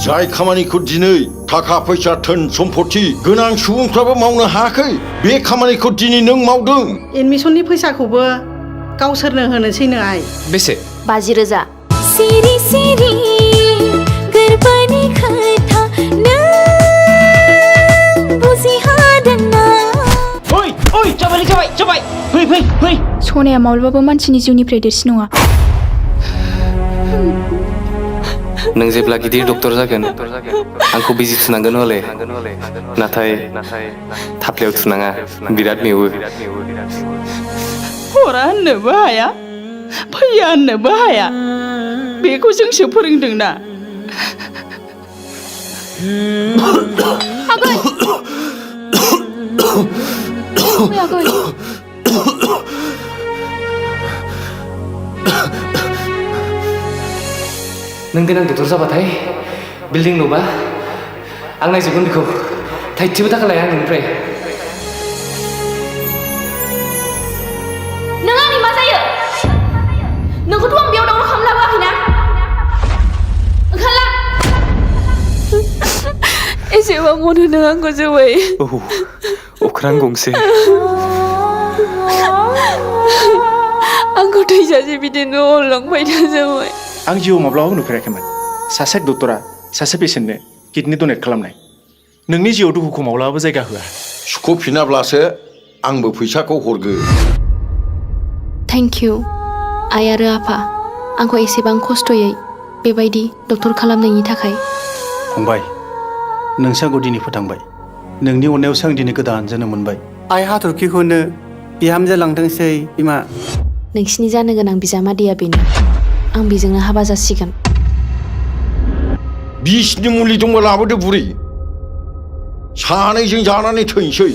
जाय खामानिखौ दिनै थाखा फैसा धोन सम्पति गोनां सुबुंफ्राबो मावनो हायाखै बे खामानिखौ दिनै नों मावदों। एडमिसननि फैसाखौबो गावसोरनो होनोसैनो आइ। बेसे? 50,000। सिरि सिरि गोरबोनि खोथा नों बुजिहादोंना? ओइ जाबाय फै। सनाया माब्लाबाबो मानसिनि जिउनिफ्राय देरसिन नङा। नों जेब्ला गिदिर डक्टर जागोन आंखौ बिजि थुनांगोन हले नाथाय थाफ्लायाव थुनाङा बिराद मेवो। हरा होननोबो हाया फैया होननोबो हाया बेखौ जोंसो फोरोंदोंना। आगै आगै नों देनां डक्टर जाबाथाय बिल्डिं नुबा आं नायजोबगोन बेखौ थाइसेबो थाखा लाया आं नोंनिफ्राय। नों आंनि मा जायो? नोंखौथ' आं बेयाव दावराव खालामनो लाबोआखैना? ओंखारला। एसेबां अनो नों आंखौ जोबै। अख्रां गंसे आंखौ थैजासे बिदिनो अनलांबाय था जोबै। आं जिउआव माब्लाबाबो नुफेराखैमोन सासे डक्टरा सासे पेसेन्टनो किडनि डनेट खालामनाय। नोंनि जिउआव दुखुखौ माब्लाबाबो जायगा होआ। सुख'फिनाब्लासो आंबो फैसाखौ हरगोन। थेंक इउ आइ आरो आफा आंखौ एसेबां खस्थ'यै बेबायदि डक्टर खालामनायनि थाखाय। फंबाय नोंसो आंखौ दिनै फोथांबाय। नोंनि अननायावसो आं दिनै गोदान जोनोम मोनबाय। आइ हाथरखिखौनो बिहामजो लांथोंसै बिमा। नोंसिनि जानो गोनां बिजामादैया बेनो। आं बेजोंनो हाबा जासिगोन। बिसनि मुलि दंबा लाबोदो बुरै सानैजों जानानै थैनोसै।